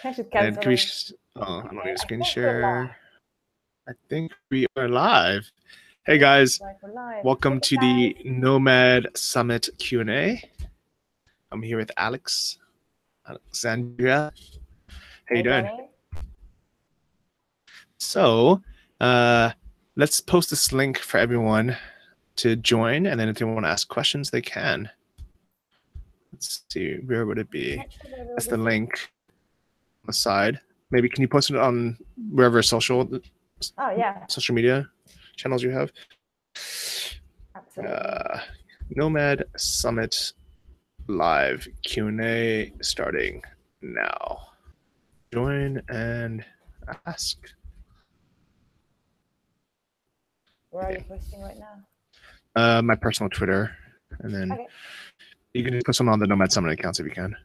I should And cancel can we? it. I'm not going to screen I think we're live. share. I think we are live. Hey guys, We're live. welcome Hey, to the Nomad Summit Q&A. I'm here with Alexandria. How you doing? Johnny. So, let's post this link for everyone to join, and then if they want to ask questions, they can. Let's see, where would it be? That's the link on the side. Maybe can you post it on wherever social media channels you have? Absolutely. Nomad Summit live Q&A starting now. Join and ask. Where are you posting right now? My personal Twitter, and then you can put some on the Nomad Summit accounts if you can.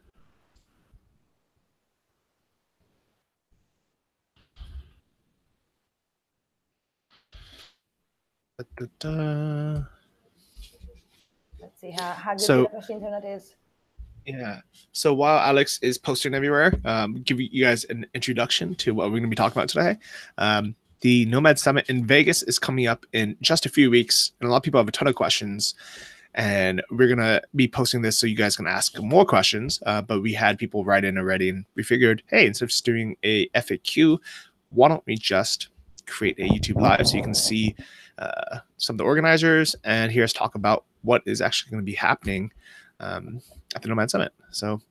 Let's see how good the internet is. Yeah. So while Alex is posting everywhere, give you guys an introduction to what we're going to be talking about today. The Nomad Summit in Vegas is coming up in just a few weeks, and a lot of people have a ton of questions. And we're going to be posting this so you guys can ask more questions. But we had people write in already, and we figured, hey, instead of just doing a FAQ, why don't we just create a YouTube Live so you can see some of the organizers and hear us talk about what is actually going to be happening at the Nomad Summit. So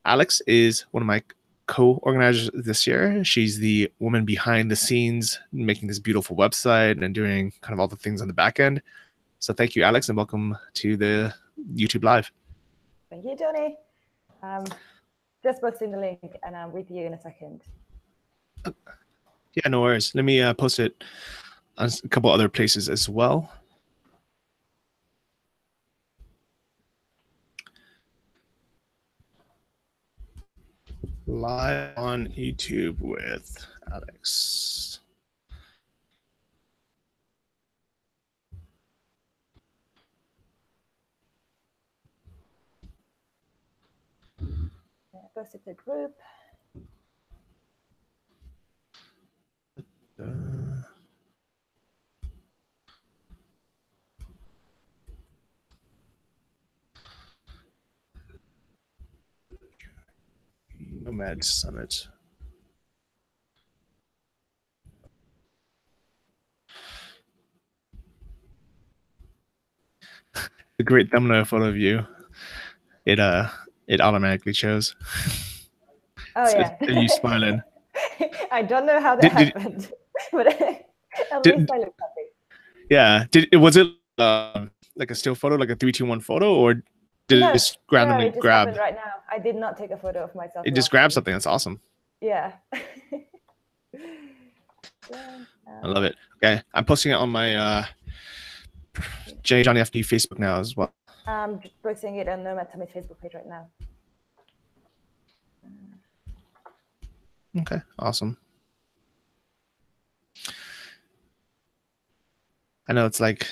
Alex is one of my co-organizers this year. She's the woman behind the scenes, making this beautiful website and doing kind of all the things on the back end. So thank you, Alex, and welcome to the YouTube Live. Thank you, Johnny. Just posting the link, and I'm with you in a second. Yeah, no worries. Let me post it on a couple other places as well. Live on YouTube with Alex. Posted the group. Nomad Summit. A great thumbnail photo of you. It automatically chose. Oh yeah. Are you smiling? I don't know how that happened, but at least I look happy. Yeah. Was it like a still photo, like a 3, 2, 1 photo, or did it just randomly grab? Happened right now. I did not take a photo of myself. It just grabbed something. That's awesome. Yeah. I love it. Okay, I'm posting it on my Johnny FD Facebook now as well. I'm just posting it on Nomad Summit Facebook page right now. Okay, awesome. I know it's like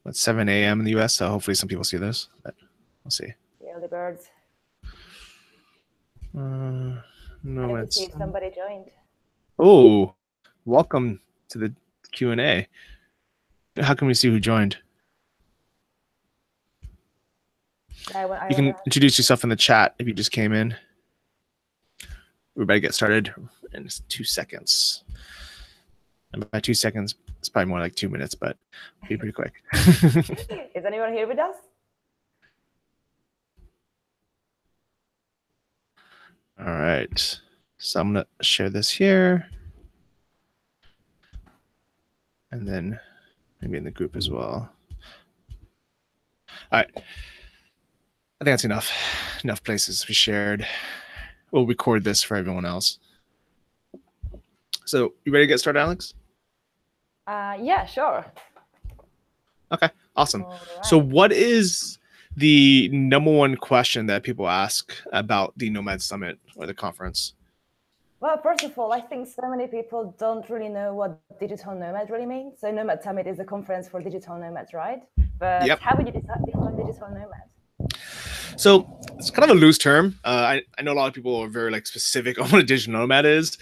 7 a.m. in the US, so hopefully some people see this, but we'll see. The early birds. No, I see if somebody joined. Oh, welcome to the Q&A. How can we see who joined? You can introduce yourself in the chat if you just came in. We're about to get started in 2 seconds. And by 2 seconds, it's probably more like 2 minutes, but it'll be pretty quick. Is anyone here with us? All right. So I'm going to share this here. And then maybe in the group as well. All right. I think that's enough. Enough places to be shared. We'll record this for everyone else. So you ready to get started, Alex? Yeah, sure. Okay, awesome. Right. So what is the #1 question that people ask about the Nomad Summit or the conference? Well, first of all, I think so many people don't really know what digital nomad really means. So Nomad Summit is a conference for digital nomads, right? But how would you define digital nomad? So it's kind of a loose term. I know a lot of people are very like specific on what a digital nomad is,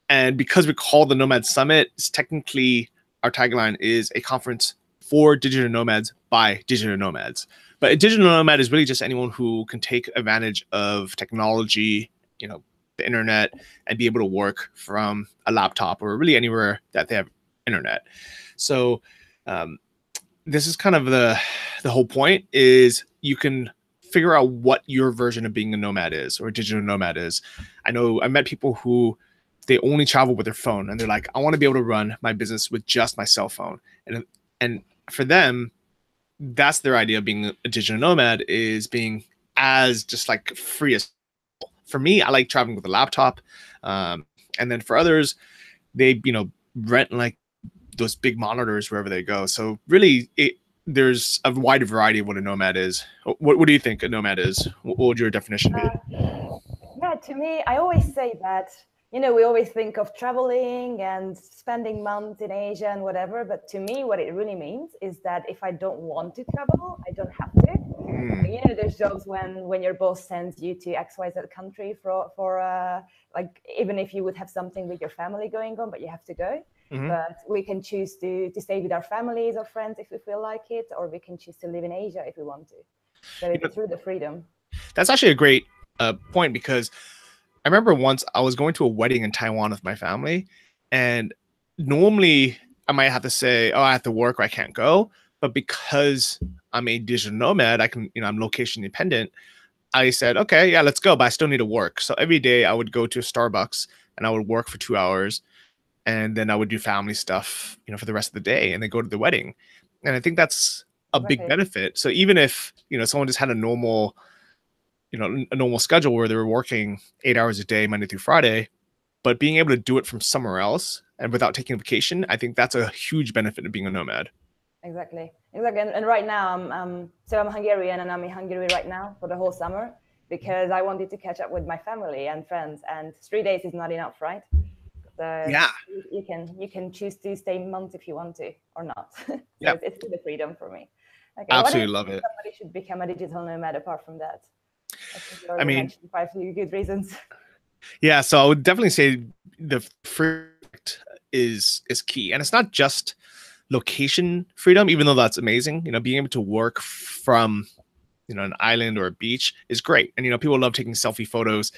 and because we call the Nomad Summit, it's technically our tagline is a conference for digital nomads by digital nomads. But a digital nomad is really just anyone who can take advantage of technology, the internet, and be able to work from a laptop or really anywhere that they have internet. So this is kind of the whole point is you can figure out what your version of being a nomad is or a digital nomad is. I know I met people who they only travel with their phone and they're like, I want to be able to run my business with just my cell phone. And for them, that's their idea of being a digital nomad is being as just like free as possible. For me, I like traveling with a laptop. And then for others, they, rent like those big monitors wherever they go. So really there's a wide variety of what a nomad is. What do you think a nomad is? What would your definition be? Yeah, to me, I always say that, we always think of traveling and spending months in Asia and whatever. But to me, what it really means is that if I don't want to travel, I don't have to. There's jobs when your boss sends you to XYZ country for like, even if you would have something with your family going on, but you have to go. But we can choose to stay with our families or friends if we feel like it, or we can choose to live in Asia if we want to. So it's really the freedom. That's actually a great point, because I remember once I was going to a wedding in Taiwan with my family, and normally I might have to say, oh, I have to work or I can't go. But because I'm a digital nomad, I can, I'm location independent. I said, okay, yeah, let's go, but I still need to work. So every day I would go to a Starbucks and I would work for 2 hours, and then I would do family stuff, for the rest of the day, and then go to the wedding. And I think that's a big benefit. So even if, someone just had a normal schedule where they were working 8 hours a day, Monday through Friday, but being able to do it from somewhere else and without taking a vacation, I think that's a huge benefit of being a nomad. Exactly. And right now, I'm Hungarian, and I'm in Hungary right now for the whole summer because I wanted to catch up with my family and friends, and 3 days is not enough, right? So yeah, you can choose to stay months if you want to or not. So yeah, it's the freedom for me. Okay, absolutely love it. Somebody should become a digital nomad apart from that. I think you already I mean, mentioned 5 good reasons. Yeah, so I would definitely say the freedom is key, and it's not just location freedom, even though that's amazing. Being able to work from an island or a beach is great, and people love taking selfie photos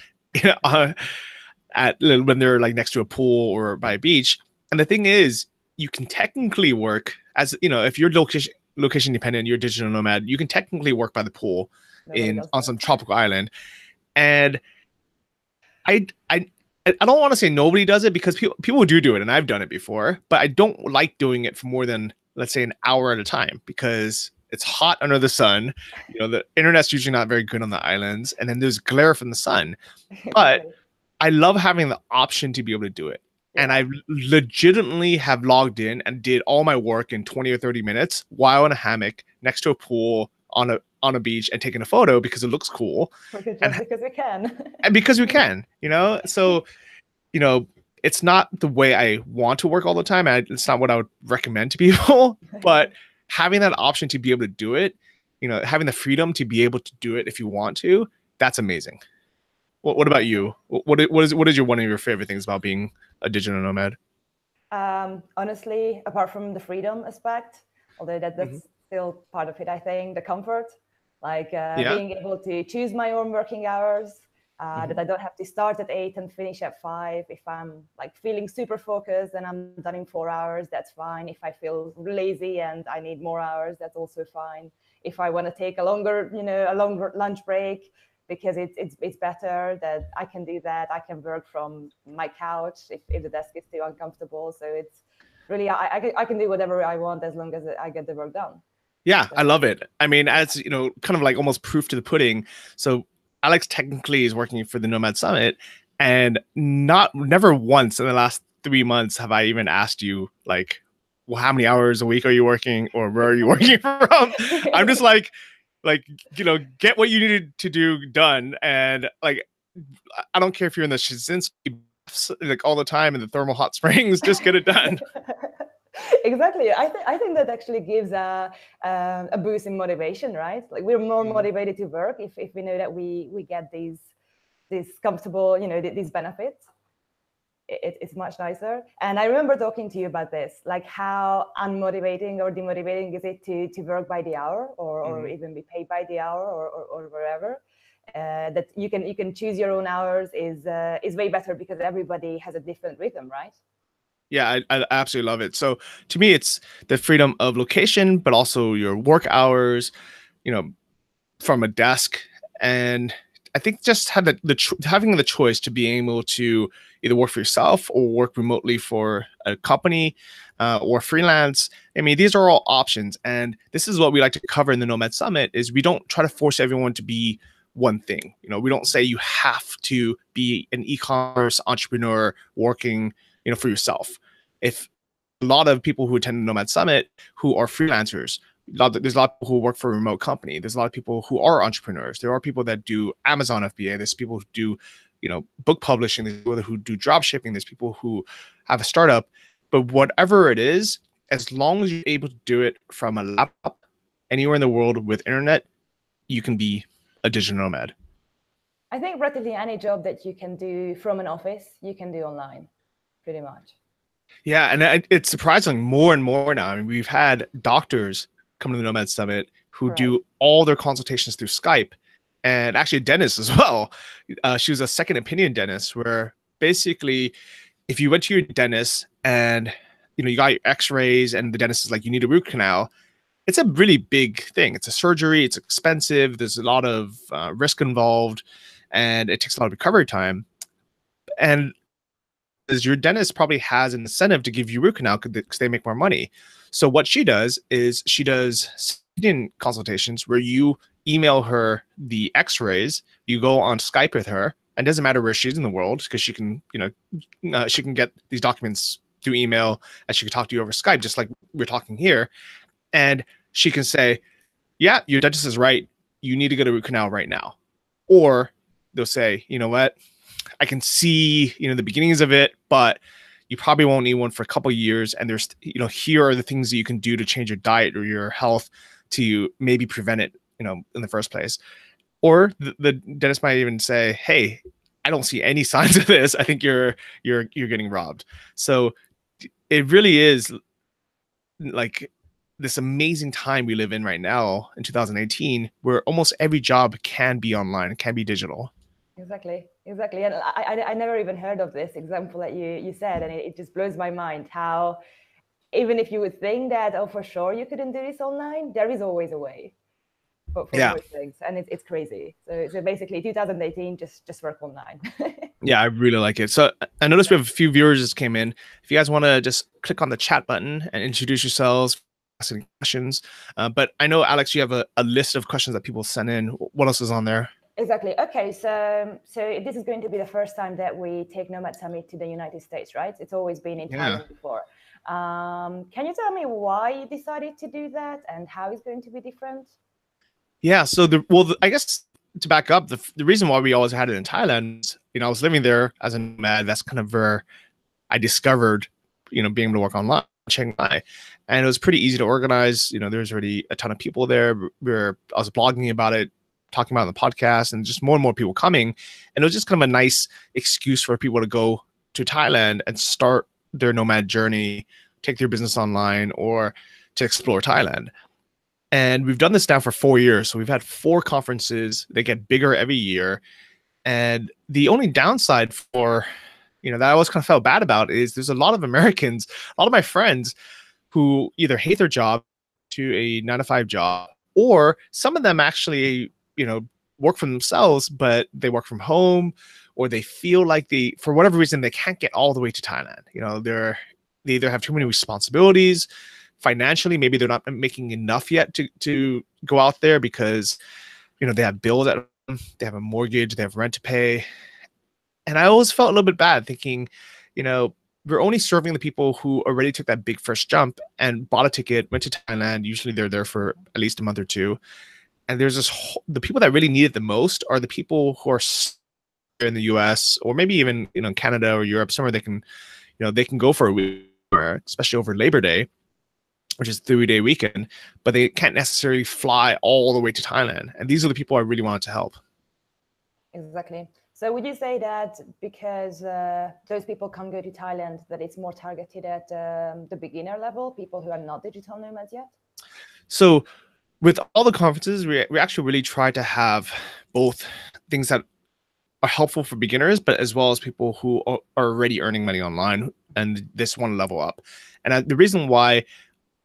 when they're like next to a pool or by a beach. And the thing is, you can technically work as if you're location dependent, you're a digital nomad, you can technically work by the pool on some tropical island. And I don't want to say nobody does it, because people do it, and I've done it before, but I don't like doing it for more than, let's say, an hour at a time, because it's hot under the sun. The internet's usually not very good on the islands, and then there's glare from the sun. But I love having the option to be able to do it. Yeah. And I legitimately have logged in and did all my work in 20 or 30 minutes while in a hammock next to a pool on a beach and taking a photo because it looks cool. Because we can. And because we can, so, it's not the way I want to work all the time. It's not what I would recommend to people, but having that option to be able to do it, having the freedom to be able to do it if you want to, that's amazing. What about you? What is one of your favorite things about being a digital nomad? Honestly, apart from the freedom aspect, although that's still part of it, I think the comfort, like being able to choose my own working hours, that I don't have to start at 8 and finish at 5. If I'm like feeling super focused and I'm done in 4 hours, that's fine. If I feel lazy and I need more hours, that's also fine. If I want to take a longer lunch break, because it's better that I can do that. I can work from my couch if the desk is too uncomfortable. So it's really, I can do whatever I want as long as I get the work done. Yeah, so I love it. I mean, as kind of like almost proof to the pudding. So Alex technically is working for the Nomad Summit, and never once in the last 3 months have I even asked you like, well, how many hours a week are you working, or where are you working from? I'm just like, get what you needed to do done. And like, I don't care if you're in the Shizinski, like all the time in the thermal hot springs, just get it done. Exactly. I think that actually gives a boost in motivation, right? Like we're more motivated to work if we know that we get these comfortable, these benefits. It's much nicer. And I remember talking to you about this, like how unmotivating or demotivating is it to work by the hour or even be paid by the hour or wherever. That you can choose your own hours is way better because everybody has a different rhythm, right? Yeah, I absolutely love it. So to me, it's the freedom of location, but also your work hours, from a desk. And I think just having the choice to be able to either work for yourself or work remotely for a company or freelance. I mean, these are all options. And this is what we like to cover in the Nomad Summit is we don't try to force everyone to be one thing. We don't say you have to be an e-commerce entrepreneur working, for yourself. If a lot of people who attend the Nomad Summit who are freelancers, there's a lot of people who work for a remote company. There's a lot of people who are entrepreneurs. There are people that do Amazon FBA. There's people who do, book publishing. There's people who do drop shipping. There's people who have a startup. But whatever it is, as long as you're able to do it from a laptop anywhere in the world with internet, you can be a digital nomad. I think practically any job that you can do from an office, you can do online, pretty much. Yeah, and it's surprising more and more now. I mean, we've had doctors come to the Nomad Summit who do all their consultations through Skype, and actually a dentist as well. She was a second opinion dentist, where basically, if you went to your dentist and you got your X-rays, and the dentist is like, you need a root canal, it's a really big thing. It's a surgery. It's expensive. There's a lot of risk involved, and it takes a lot of recovery time. And your dentist probably has an incentive to give you root canal because they make more money. So what she does is she does consultations where you email her the X-rays, you go on Skype with her, and it doesn't matter where she's in the world because she can, she can get these documents through email and she can talk to you over Skype, just like we're talking here. And she can say, yeah, your dentist is right. You need to get a root canal right now. Or they'll say, you know what? I can see, the beginnings of it, but you probably won't need one for a couple of years. And there's, here are the things that you can do to change your diet or your health to maybe prevent it, in the first place. Or the dentist might even say, hey, I don't see any signs of this. I think you're getting robbed. So it really is like this amazing time we live in right now in 2018, where almost every job can be online, can be digital. Exactly. And I never even heard of this example that you said, and it just blows my mind how even if you would think that, oh, for sure you couldn't do this online, there is always a way for most things, and it's crazy. So basically 2018, just work online. Yeah, I really like it. So I noticed we have a few viewers that came in. If you guys want to just click on the chat button and introduce yourselves, ask any questions. But I know, Alex, you have a list of questions that people sent in. What else is on there? Exactly. Okay, so this is going to be the first time that we take Nomad Summit to the United States, right? It's always been in Thailand before. Can you tell me why you decided to do that and how it's going to be different? Yeah, so I guess to back up, the reason why we always had it in Thailand, I was living there as a nomad. That's kind of where I discovered, being able to work online, Chiang Mai, and it was pretty easy to organize. There's already a ton of people there. I was blogging about it, talking about it on the podcast, and just more and more people coming. And it was just kind of a nice excuse for people to go to Thailand and start their nomad journey, take their business online, or to explore Thailand. And we've done this now for 4 years. So we've had 4 conferences. They get bigger every year. And the only downside for, that I always kind of felt bad about is there's a lot of Americans, a lot of my friends who either hate their job to a 9-to-5 job, or some of them actually, work for themselves, but they work from home, or they feel like for whatever reason, they can't get all the way to Thailand. They either have too many responsibilities financially. Maybe they're not making enough yet to go out there because, they have bills at home, they have a mortgage, they have rent to pay. And I always felt a little bit bad thinking, we're only serving the people who already took that big first jump and bought a ticket, went to Thailand. Usually they're there for at least a month or two. And there's the people that really need it the most are the people who are in the US or maybe even, Canada or Europe, somewhere they can go for a week somewhere, especially over Labor Day, which is a 3-day weekend, but they can't necessarily fly all the way to Thailand. And these are the people I really wanted to help. Exactly. So would you say that because those people can't go to Thailand, that it's more targeted at the beginner level, people who are not digital nomads yet? So with all the conferences, we actually really try to have both things that are helpful for beginners, but as well as people who are already earning money online and this one level up. And the reason why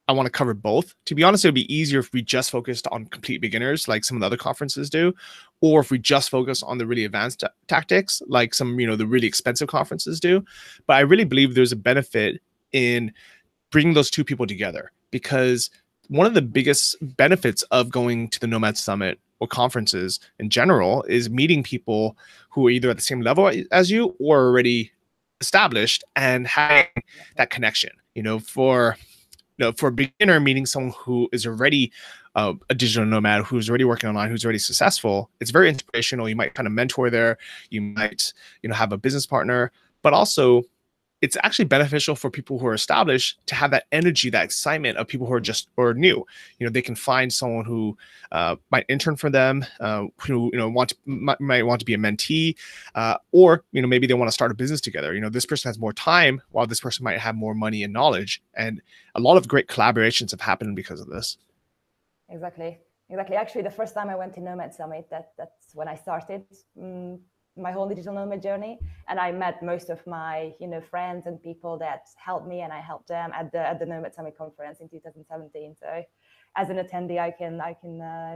I want to cover both, to be honest, it would be easier if we just focused on complete beginners like some of the other conferences do, or if we just focus on the really advanced tactics like some, the really expensive conferences do. But I really believe there's a benefit in bringing those two people together, because one of the biggest benefits of going to the Nomad Summit or conferences in general is meeting people who are either at the same level as you or already established and having that connection. For a beginner, meeting someone who is already a digital nomad, who's already working online, who's already successful, it's very inspirational. You might kind of mentor there. You might, have a business partner, but also it's actually beneficial for people who are established to have that energy, that excitement of people who are just or new. They can find someone who might intern for them, who might want to be a mentee, or maybe they want to start a business together. This person has more time, while this person might have more money and knowledge. And a lot of great collaborations have happened because of this. Exactly. Actually, the first time I went to Nomad Summit, that's when I started my whole digital nomad journey, and I met most of my friends and people that helped me, and I helped them at the Nomad Summit conference in 2017. So as an attendee, I can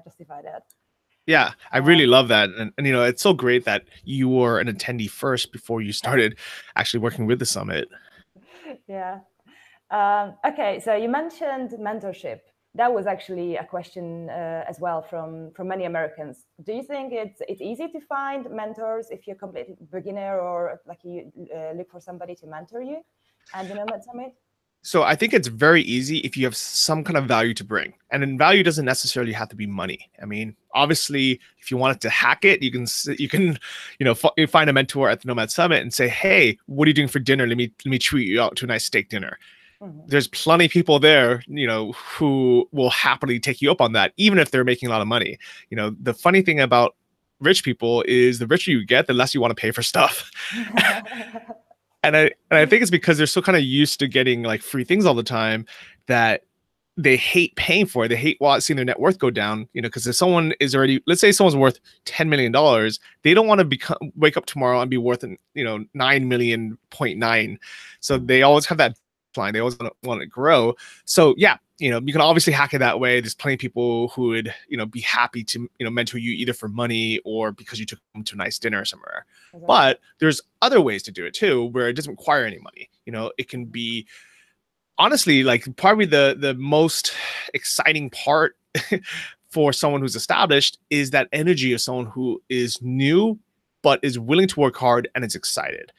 justify that. Yeah, I really love that. And it's so great that you were an attendee first before you started actually working with the summit. Yeah. Okay, so you mentioned mentorship. That was actually a question as well from many Americans. Do you think it's easy to find mentors if you're a complete beginner, or like you look for somebody to mentor you at the Nomad Summit? So I think it's very easy if you have some kind of value to bring. And then value doesn't necessarily have to be money. I mean, obviously, if you wanted to hack it, you can find a mentor at the Nomad Summit and say, hey, what are you doing for dinner? Let me treat you out to a nice steak dinner. There's plenty of people there, who will happily take you up on that, even if they're making a lot of money. The funny thing about rich people is the richer you get, the less you want to pay for stuff. And I think it's because they're so kind of used to getting like free things all the time that they hate paying for it. They hate seeing their net worth go down, because if someone is already, let's say someone's worth $10 million, they don't want to wake up tomorrow and be worth, 9 million point 9. So they always have that line. They always want to grow. So yeah, you can obviously hack it that way. There's plenty of people who would, be happy to, mentor you either for money or because you took them to a nice dinner somewhere. Exactly. But there's other ways to do it too, where it doesn't require any money. It can be honestly like probably the most exciting part for someone who's established is that energy of someone who is new, but is willing to work hard and is excited.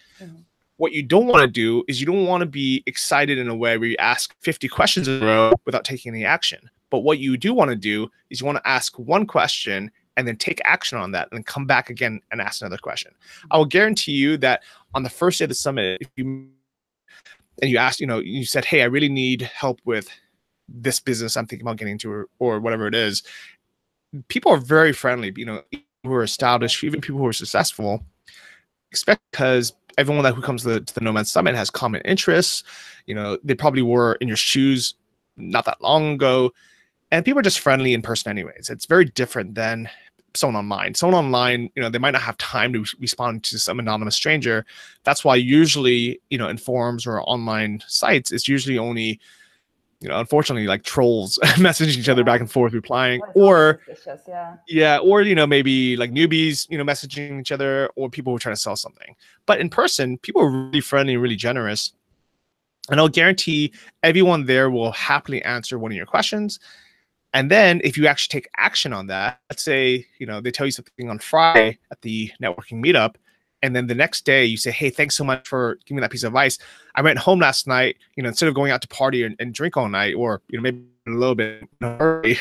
What you don't want to do is you don't want to be excited in a way where you ask 50 questions in a row without taking any action. But what you do want to do is you want to ask one question and then take action on that and come back again and ask another question. I will guarantee you that on the first day of the summit, if you asked, you said, hey, I really need help with this business I'm thinking about getting into, or whatever it is, people are very friendly, who are established, even people who are successful, especially because everyone who comes to the Nomad Summit has common interests. They probably were in your shoes not that long ago, and people are just friendly in person anyways. It's very different than someone online. Someone online, they might not have time to respond to some anonymous stranger. That's why usually, in forums or online sites, it's usually only, unfortunately, like trolls messaging each other back and forth, replying, or maybe like newbies, messaging each other, or people who are trying to sell something. But in person, people are really friendly, really generous. And I'll guarantee everyone there will happily answer one of your questions. And then if you actually take action on that, let's say, they tell you something on Friday at the networking meetup, and then the next day you say, hey, thanks so much for giving me that piece of advice. I went home last night, instead of going out to party and drink all night, or, maybe a little bit in a hurry,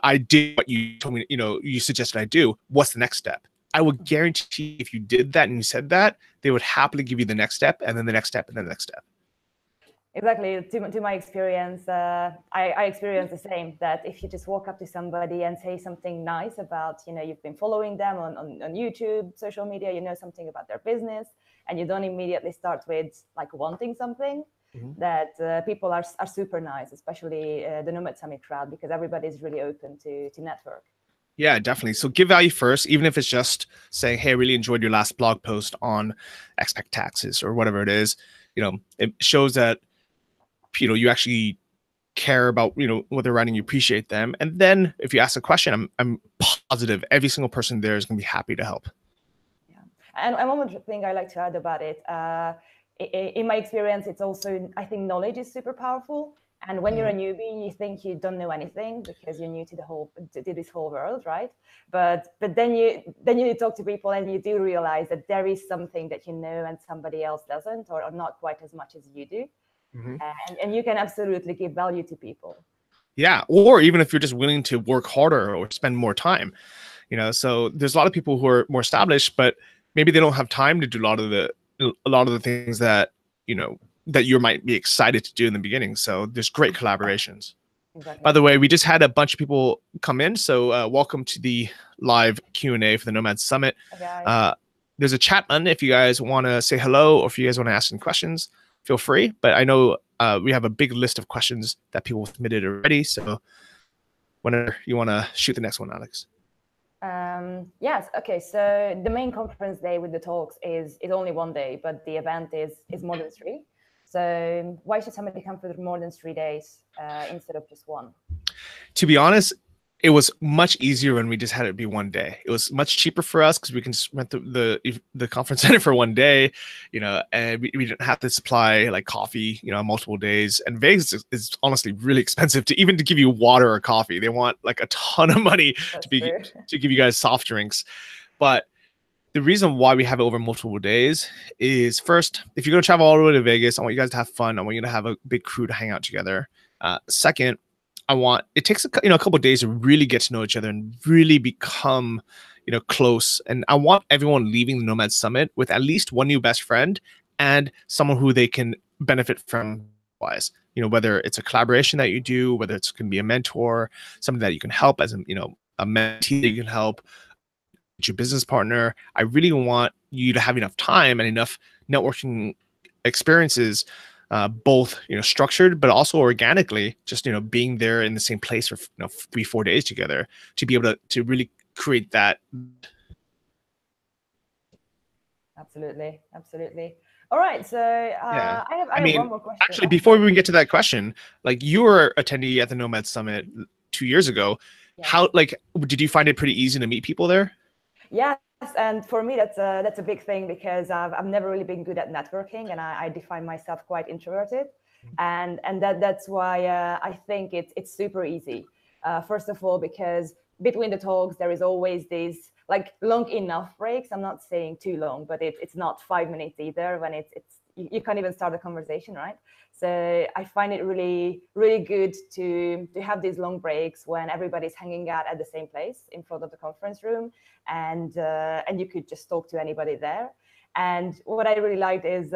I did what you told me, you suggested I do. What's the next step? I would guarantee if you did that and you said that, they would happily give you the next step, and then the next step, and then the next step. Exactly. To my experience, I experienced the same, that if you just walk up to somebody and say something nice about, you've been following them on YouTube, social media, something about their business, and you don't immediately start with like wanting something, that people are super nice, especially the Nomad Summit crowd, because everybody is really open to network. Yeah, definitely. So give value first, even if it's just saying, hey, I really enjoyed your last blog post on expat taxes or whatever it is. It shows that, you actually care about, what they're writing, you appreciate them. And then if you ask a question, I'm positive every single person there is going to be happy to help. Yeah. And one more thing I like to add about it, in my experience, it's also, I think knowledge is super powerful. And when you're a newbie, you think you don't know anything because you're new to this whole world, right? But then you talk to people and you do realize that there is something that you know and somebody else doesn't, or not quite as much as you do. And you can absolutely give value to people. Yeah, or even if you're just willing to work harder or spend more time, So there's a lot of people who are more established, but maybe they don't have time to do a lot of the things that that you might be excited to do in the beginning. So there's great collaborations. Exactly. By the way, we just had a bunch of people come in, so welcome to the live Q&A for the Nomad Summit. There's a chat button if you guys want to say hello, or if you guys want to ask some questions, feel free. But I know we have a big list of questions that people submitted already, so whenever you want to shoot the next one, Alex. Yes. Okay. So the main conference day with the talks is only one day, but the event is more than 3. So why should somebody come for more than 3 days instead of just one? To be honest, it was much easier when we just had it be one day. It was much cheaper for us because we can just rent the conference center for one day, and we didn't have to supply like coffee, multiple days. And Vegas is honestly really expensive to give you water or coffee. They want like a ton of money to give you guys soft drinks. But the reason why we have it over multiple days is, first, if you're going to travel all the way to Vegas, I want you guys to have fun. I want you to have a big crew to hang out together. Second, it takes a couple of days to really get to know each other and really become, close. And I want everyone leaving the Nomad Summit with at least one new best friend and someone who they can benefit from wise. Whether it's a collaboration that you do, whether it's going to be a mentor, something that you can help as a mentee that you can help, your business partner. I really want you to have enough time and enough networking experiences, both structured but also organically, just being there in the same place for 3-4 days together, to be able to really create that. Absolutely. All right, so I have one more question. Actually, before we get to that question, like, you were attendee at the Nomad Summit 2 years ago. Yeah. How did you find it pretty easy to meet people there? Yes, and for me that's a big thing, because I've never really been good at networking, and I define myself quite introverted, and that's why I think it's super easy. First of all, because between the talks there is always these like long enough breaks. I'm not saying too long, but it's not 5 minutes either. When you can't even start a conversation, right? So I find it really, really good to have these long breaks when everybody's hanging out at the same place in front of the conference room, and you could just talk to anybody there. And what I really liked is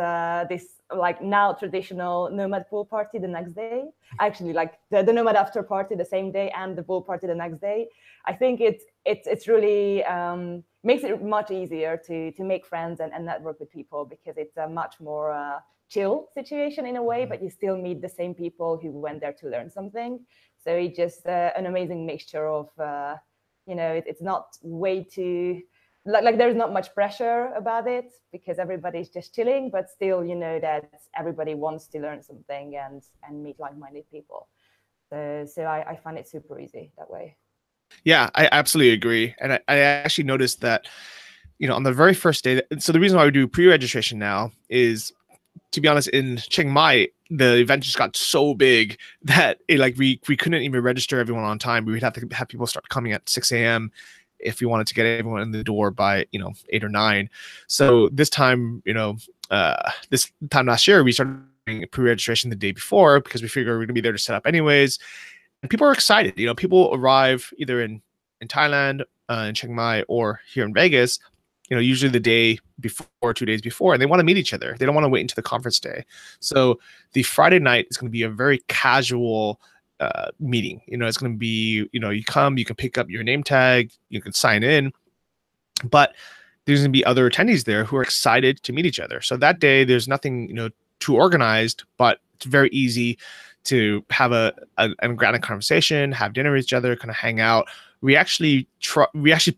this like now traditional Nomad pool party the next day. Actually, like the Nomad after party the same day and the pool party the next day. I think it's really makes it much easier to make friends and network with people, because it's a much more chill situation in a way, but you still meet the same people who went there to learn something. So it's just an amazing mixture of, it's not way too, like there's not much pressure about it, because everybody's just chilling, but still, that everybody wants to learn something and meet like-minded people. So I find it super easy that way. Yeah, I absolutely agree. And I actually noticed that, on the very first day, so the reason why we do pre-registration now is, to be honest, in Chiang Mai, the event just got so big that we couldn't even register everyone on time. We would have to have people start coming at 6 a.m. if we wanted to get everyone in the door by 8 or 9. So this time, last year, we started doing pre-registration the day before, because we figured we're gonna be there to set up anyways. And people are excited. People arrive either in Thailand, in Chiang Mai, or here in Vegas, usually the day before, 2 days before, and they want to meet each other. They don't want to wait until the conference day. So the Friday night is going to be a very casual meeting. It's going to be, you come, you can pick up your name tag, you can sign in, but there's going to be other attendees there who are excited to meet each other. So that day, there's nothing, too organized, but it's very easy to have a grand conversation, have dinner with each other, kind of hang out. We actually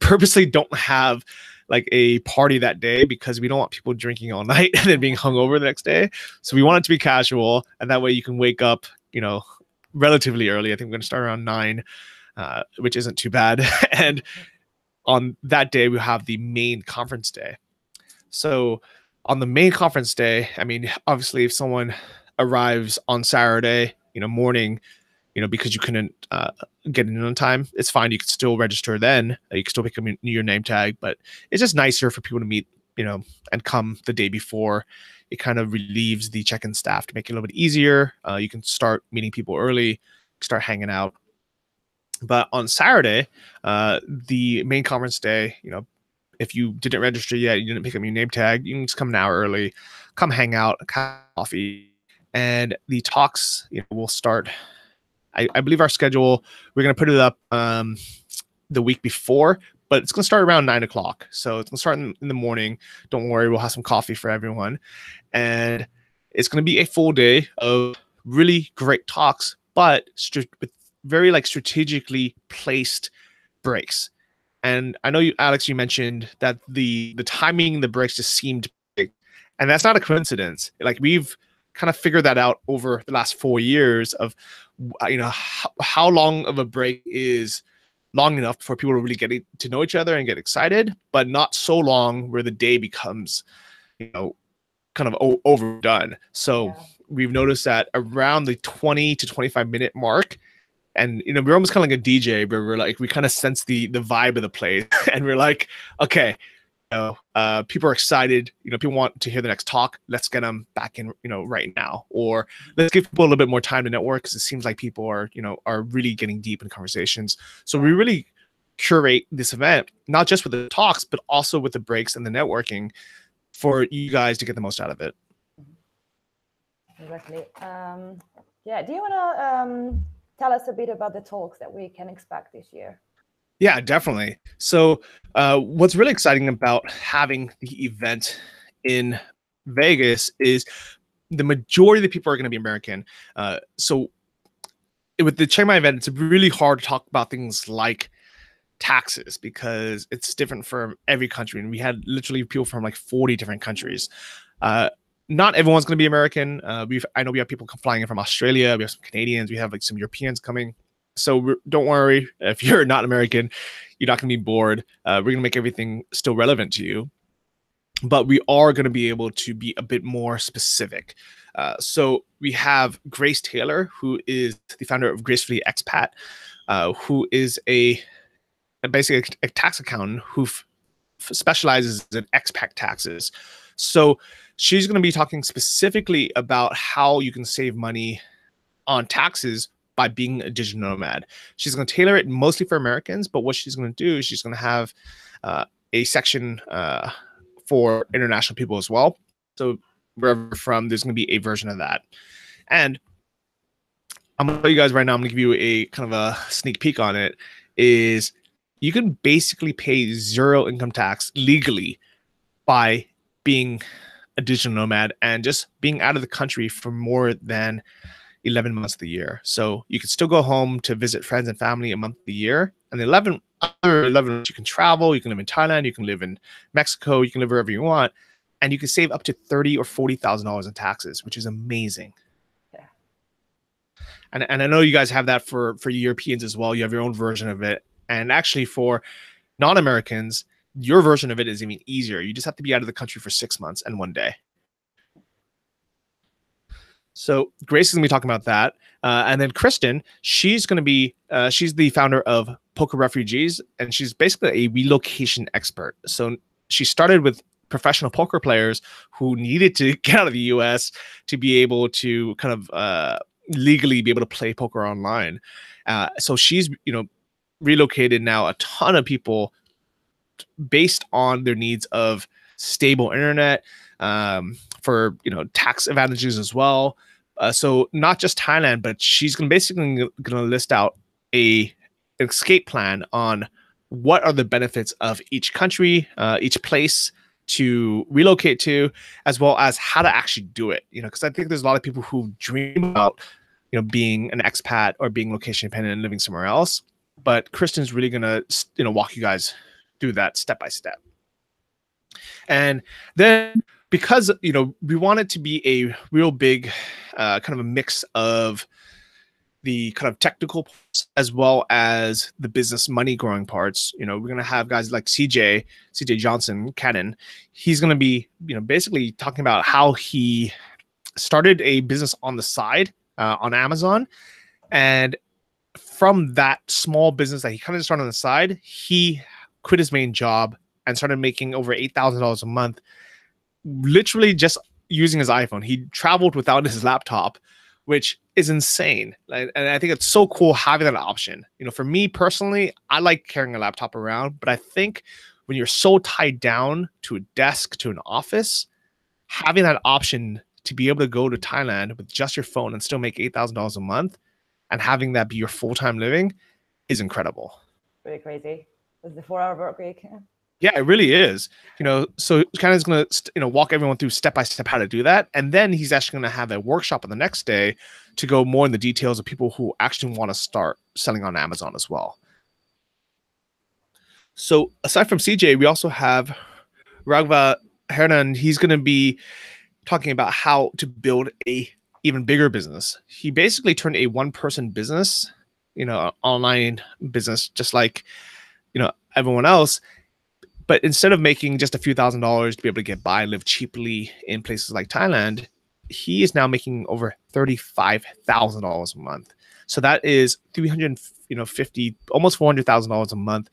purposely don't have like a party that day because we don't want people drinking all night and then being hungover the next day. So we want it to be casual, and that way you can wake up, relatively early. I think we're going to start around 9, which isn't too bad. And on that day, we have the main conference day. So on the main conference day, I mean, obviously, if someone arrives on Saturday, morning, because you couldn't get in on time, it's fine. You can still register then. You can still pick up your name tag, but it's just nicer for people to meet, and come the day before. It kind of relieves the check-in staff to make it a little bit easier. You can start meeting people early, start hanging out. But on Saturday, the main conference day, if you didn't register yet, you didn't pick up your name tag, you can just come an hour early, come hang out, coffee, and the talks, will start. I believe our schedule, we're going to put it up the week before, but it's going to start around 9 o'clock. So it's going to start in the morning. Don't worry, we'll have some coffee for everyone. And it's going to be a full day of really great talks, but with very strategically placed breaks. And I know Alex, you mentioned that the timing, the breaks just seemed big. And that's not a coincidence. We've kind of figured that out over the last 4 years of, how long of a break is long enough for people to really get to know each other and get excited, but not so long where the day becomes, kind of overdone. So we've noticed that around the 20 to 25 minute mark, and we're almost kind of like a DJ, where we kind of sense the vibe of the place, and we're like, okay, people are excited. People want to hear the next talk. Let's get them back in, right now, or let's give people a little bit more time to network, because it seems like people are really getting deep in conversations. So we really curate this event, not just with the talks, but also with the breaks and the networking, for you guys to get the most out of it. Exactly. Do you want to tell us a bit about the talks that we can expect this year? Yeah, definitely. So what's really exciting about having the event in Vegas is the majority of the people are going to be American. So with the Chiang Mai event, it's really hard to talk about things like taxes because it's different for every country. And we had literally people from 40 different countries. Not everyone's going to be American. I know we have people flying in from Australia. We have some Canadians. We have some Europeans coming. So don't worry, if you're not American, you're not going to be bored. We're going to make everything still relevant to you. But we are going to be able to be a bit more specific. So we have Grace Taylor, who is the founder of Gracefully Expat, who is basically a tax accountant who specializes in expat taxes. So she's going to be talking specifically about how you can save money on taxes by being a digital nomad. She's going to tailor it mostly for Americans, but what she's going to do is she's going to have a section for international people as well. So wherever you're from, there's going to be a version of that. And I'm going to tell you guys right now, I'm going to give you a kind of a sneak peek on it, is you can basically pay 0 income tax legally by being a digital nomad and just being out of the country for more than 11 months of the year. So you can still go home to visit friends and family a month of the year. And the other 11 months you can travel, you can live in Thailand, you can live in Mexico, you can live wherever you want. And you can save up to $30,000 or $40,000 in taxes, which is amazing. Yeah. And I know you guys have that for Europeans as well. You have your own version of it. And actually for non-Americans, your version of it is even easier. You just have to be out of the country for 6 months and 1 day. So Grace is going to be talking about that. And then Kristen, she's going to be, she's the founder of Poker Refugees, and she's basically a relocation expert. So she started with professional poker players who needed to get out of the US to be able to kind of legally be able to play poker online. So she's, relocated now a ton of people based on their needs of stable internet, for tax advantages as well. So not just Thailand, but she's basically gonna list out an escape plan on what are the benefits of each country, each place to relocate to, as well as how to actually do it. Because I think there's a lot of people who dream about being an expat or being location dependent and living somewhere else. But Kristen's really gonna walk you guys through that step by step. And then because we want it to be a real big kind of a mix of the kind of technical parts as well as the business money growing parts. We're going to have guys like CJ Johnson Cannon. He's going to be basically talking about how he started a business on the side on Amazon, and from that small business that he kind of started on the side, he quit his main job and started making over $8,000 a month, literally just using his iPhone. He traveled without his laptop, which is insane. And I think it's so cool having that option. For me personally, I like carrying a laptop around, but I think when you're so tied down to a desk, to an office, having that option to be able to go to Thailand with just your phone and still make $8,000 a month and having that be your full-time living is incredible. Pretty crazy. It's the 4-hour work week. Yeah, it really is. So kind of going to walk everyone through step by step how to do that, and then he's actually going to have a workshop on the next day to go more in the details of people who actually want to start selling on Amazon as well. So aside from CJ, we also have Raghav Hernan. He's going to be talking about how to build a even bigger business. He basically turned a one-person business, online business, just like everyone else. But instead of making just a few $1,000s to be able to get by and live cheaply in places like Thailand, he is now making over $35,000 a month. So that is $350, almost $400,000 a month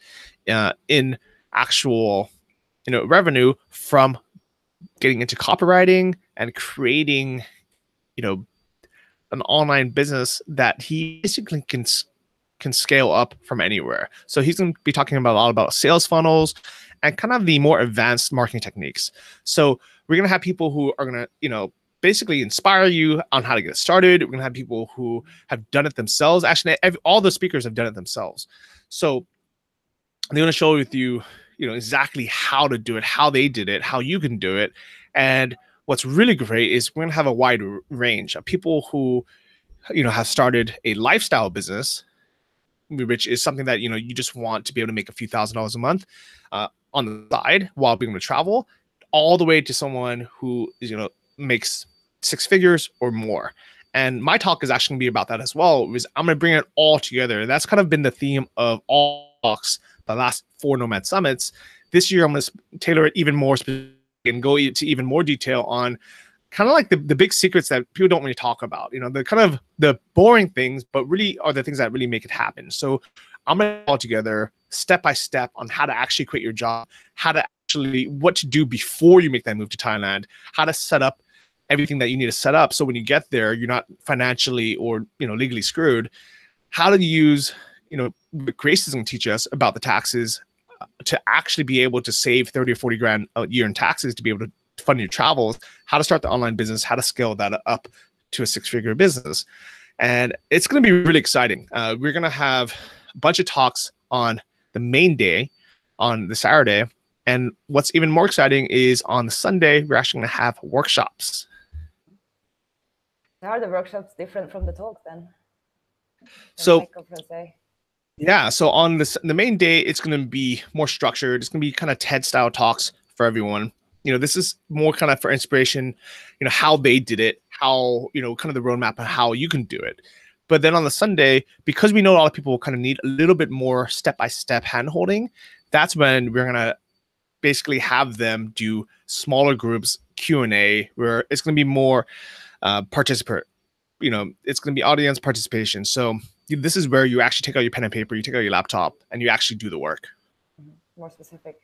in actual revenue from getting into copywriting and creating an online business that he basically can scale up from anywhere. So he's going to be talking about a lot about sales funnels and kind of the more advanced marketing techniques. So we're going to have people who are going to, basically inspire you on how to get started. We're going to have people who have done it themselves. Actually, all the speakers have done it themselves. So they're going to show with you, exactly how to do it, how they did it, how you can do it. And what's really great is we're going to have a wide range of people who, have started a lifestyle business, which is something that, you just want to be able to make a few $1,000s a month on the side while being able to travel, all the way to someone who is, makes 6 figures or more. And my talk is actually going to be about that as well, because I'm going to bring it all together. And that's kind of been the theme of all talks the last 4 Nomad Summits. This year, I'm going to tailor it even more specific and go into even more detail on kind of like the big secrets that people don't really talk about, the kind of the boring things, but really are the things that really make it happen. So I'm going to all together step by step on how to actually quit your job, what to do before you make that move to Thailand, how to set up everything that you need to set up. So when you get there, you're not financially or, legally screwed. How to use, what Grace is going to teach us about the taxes to actually be able to save 30 or 40 grand a year in taxes to be able to fund your travels, how to start the online business, how to scale that up to a 6-figure business. And it's going to be really exciting. We're going to have a bunch of talks on the main day on the Saturday. And what's even more exciting is on the Sunday, we're actually going to have workshops. How are the workshops different from the talks then? So on the main day, it's going to be more structured. It's going to be kind of TED style talks for everyone. This is more kind of for inspiration, how they did it, how, kind of the roadmap and how you can do it. But then on the Sunday, because we know a lot of people kind of need a little bit more step-by-step hand-holding, that's when we're going to basically have them do smaller groups Q&A, where it's going to be more participant. It's going to be audience participation. So this is where you actually take out your pen and paper, you take out your laptop, and you actually do the work. More specific.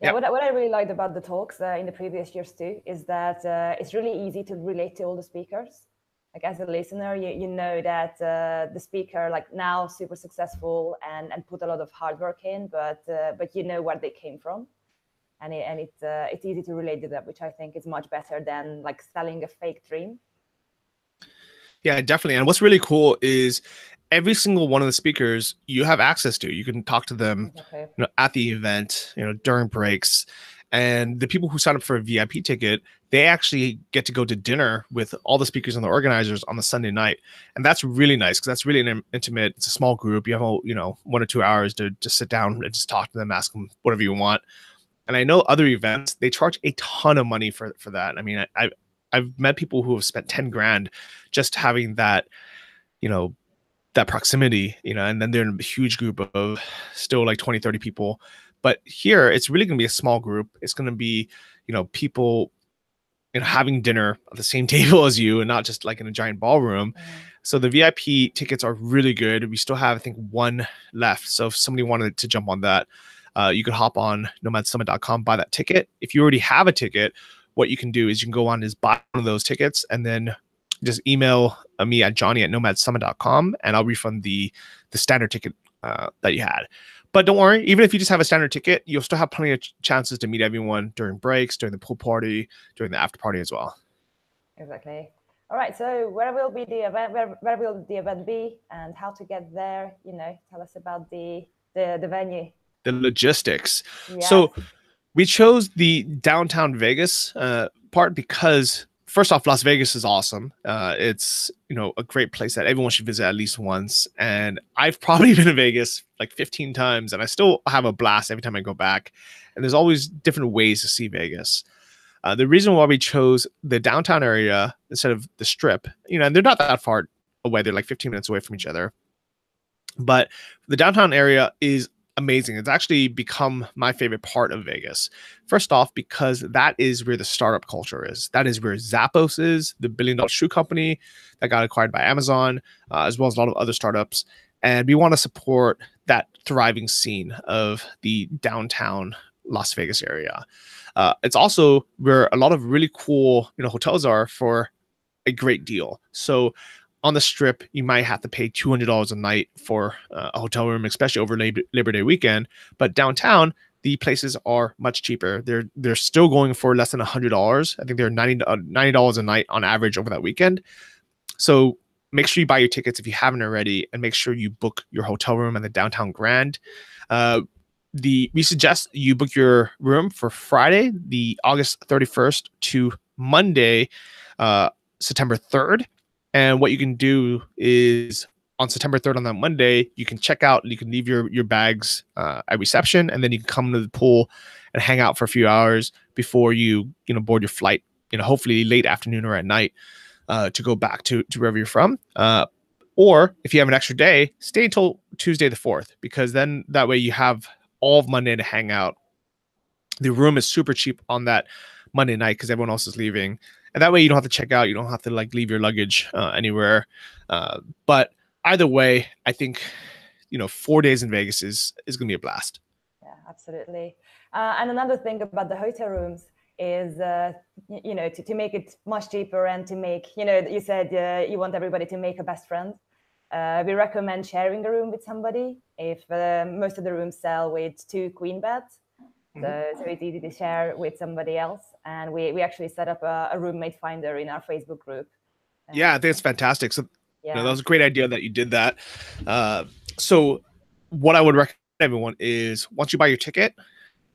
Yeah, what I really liked about the talks in the previous years too is that it's really easy to relate to all the speakers. Like as a listener, you know that the speaker now super successful and put a lot of hard work in, but you know where they came from. and it's easy to relate to that, which I think is much better than like selling a fake dream. Yeah, definitely. And what's really cool is every single one of the speakers you have access to. You can talk to them, Exactly. at the event, during breaks. And the people who sign up for a VIP ticket, they actually get to go to dinner with all the speakers and the organizers on the Sunday night. And that's really nice because that's really intimate. It's a small group. You have, 1 or 2 hours to just sit down and just talk to them, ask them whatever you want. And I know other events, they charge a ton of money for that. I mean, I've met people who have spent 10 grand just having that, that proximity, and then they're in a huge group of still like 20, 30 people. But here it's really going to be a small group. It's going to be, people, having dinner at the same table as you and not just like in a giant ballroom. So the VIP tickets are really good. We still have, I think, 1 left. So if somebody wanted to jump on that, you could hop on nomadsummit.com, buy that ticket. If you already have a ticket, what you can do is you can go on and buy one of those tickets and then just email me at johnny@nomadsummit.com and I'll refund the standard ticket that you had. But don't worry, even if you just have a standard ticket, you'll still have plenty of chances to meet everyone during breaks, during the pool party, during the after party as well. Exactly. All right. So where will be the event? Where will the event be, and how to get there? Tell us about the venue. The logistics. Yes. So we chose the downtown Vegas part because, first off, Las Vegas is awesome. It's, a great place that everyone should visit at least once. And I've probably been to Vegas like 15 times and I still have a blast every time I go back. And there's always different ways to see Vegas. The reason why we chose the downtown area instead of the Strip, and they're not that far away. They're like 15 minutes away from each other. But the downtown area is amazing. It's actually become my favorite part of Vegas. First off, because that is where the startup culture is. That is where Zappos is, the billion-dollar shoe company that got acquired by Amazon, as well as a lot of other startups. And we want to support that thriving scene of the downtown Las Vegas area. It's also where a lot of really cool, hotels are for a great deal. So on the Strip, you might have to pay $200 a night for a hotel room, especially over Labor Day weekend. But downtown, the places are much cheaper. They're still going for less than $100. I think they're $90 a night on average over that weekend. So make sure you buy your tickets if you haven't already, and make sure you book your hotel room at the Downtown Grand. We suggest you book your room for Friday, the August 31st to Monday, September 3rd. And what you can do is on September 3rd, on that Monday, you can check out, you can leave your bags at reception, and then you can come to the pool and hang out for a few hours before you board your flight, hopefully late afternoon or at night to go back to wherever you're from. Or if you have an extra day, stay until Tuesday the 4th, because then that way you have all of Monday to hang out. The room is super cheap on that Monday night because everyone else is leaving. And that way you don't have to check out. You don't have to leave your luggage anywhere. But either way, I think, 4 days in Vegas is going to be a blast. Yeah, absolutely. And another thing about the hotel rooms is, to make it much cheaper and to make, you said you want everybody to make a best friend. We recommend sharing a room with somebody if most of the rooms sell with 2 queen beds. So it's easy to share with somebody else. And we actually set up a roommate finder in our Facebook group. Yeah, I think it's fantastic. So that was a great idea that you did that. So what I would recommend everyone is, once you buy your ticket,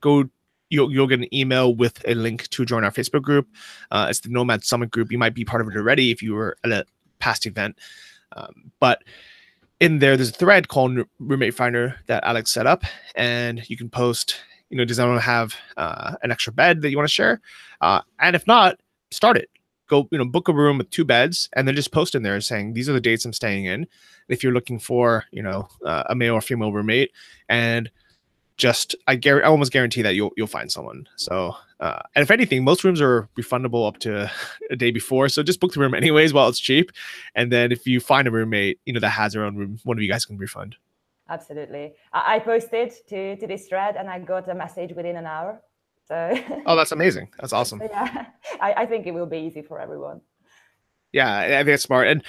you'll get an email with a link to join our Facebook group. It's the Nomad Summit group. You might be part of it already if you were at a past event. But in there's a thread called Roommate Finder that Alex set up, and you can post, does anyone have an extra bed that you want to share? And if not, start it. Go, book a room with 2 beds, and then just post in there saying, these are the dates I'm staying in. If you're looking for, a male or female roommate, and I almost guarantee that you'll find someone. So, and if anything, most rooms are refundable up to a day before. So just book the room anyways while it's cheap. And then if you find a roommate, that has their own room, one of you guys can refund. Absolutely. I posted to this thread and I got a message within an hour. So. Oh, that's amazing. That's awesome. Yeah, I think it will be easy for everyone. Yeah, I think it's smart. And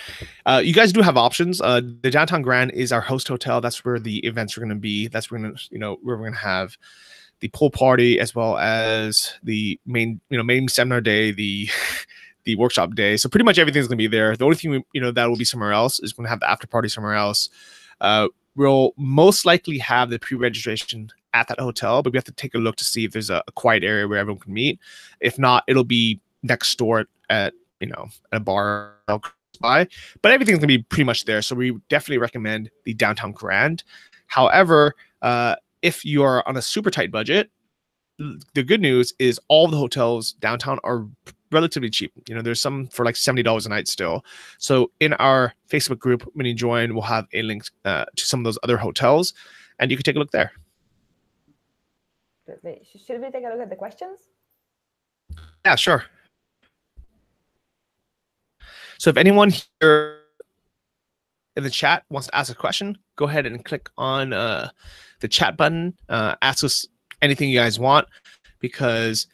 you guys do have options. The Downtown Grand is our host hotel. That's where the events are going to be. That's where we're going to have the pool party, as well as the main seminar day, the the workshop day. So pretty much everything's gonna be there. The only thing that will be somewhere else is gonna have the after party somewhere else. We'll most likely have the pre-registration at that hotel, but we have to take a look to see if there's a quiet area where everyone can meet. If not, it'll be next door at a bar by. But everything's gonna be pretty much there. So we definitely recommend the downtown Grand. However, if you are on a super tight budget, the good news is all the hotels downtown are relatively cheap. There's some for like $70 a night still. So in our Facebook group, when you join, we'll have a link to some of those other hotels, and you can take a look there. Should we take a look at the questions? Yeah, sure. So if anyone here in the chat wants to ask a question, go ahead and click on the chat button. Ask us anything you guys want, because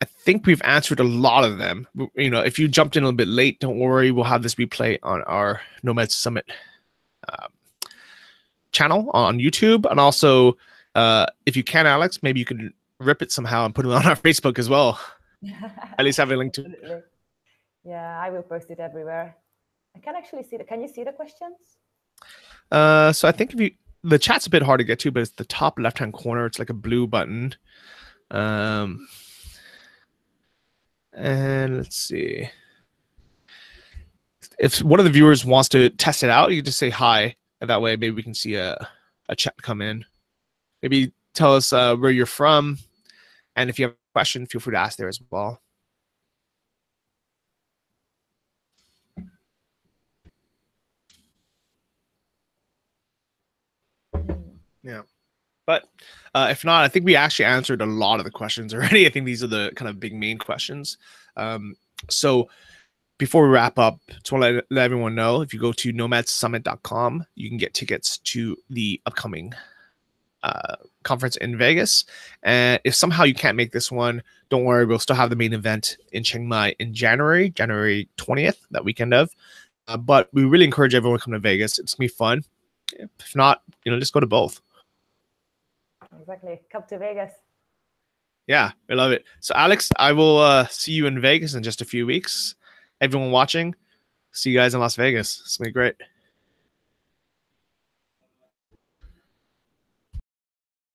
I think we've answered a lot of them. If you jumped in a little bit late, don't worry. We'll have this replay on our Nomad Summit channel on YouTube. And also, if you can, Alex, maybe you can rip it somehow and put it on our Facebook as well. At least have a link to it. Yeah, I will post it everywhere. I can actually see can you see the questions? So I think the chat's a bit hard to get to, but it's the top left-hand corner. It's like a blue button. And let's see. If one of the viewers wants to test it out, you can just say hi. And that way, maybe we can see a chat come in. Maybe tell us where you're from. And if you have a question, feel free to ask there as well. Yeah. But if not, I think we actually answered a lot of the questions already. I think these are the kind of big main questions. So before we wrap up, just want to let everyone know, if you go to nomadsummit.com, you can get tickets to the upcoming conference in Vegas. And if somehow you can't make this one, don't worry. We'll still have the main event in Chiang Mai in January 20th, that weekend of. But we really encourage everyone to come to Vegas. It's going to be fun. If not, just go to both. Exactly. Come to Vegas. Yeah, I love it. So, Alex, I will see you in Vegas in just a few weeks. Everyone watching, see you guys in Las Vegas. It's going to be great.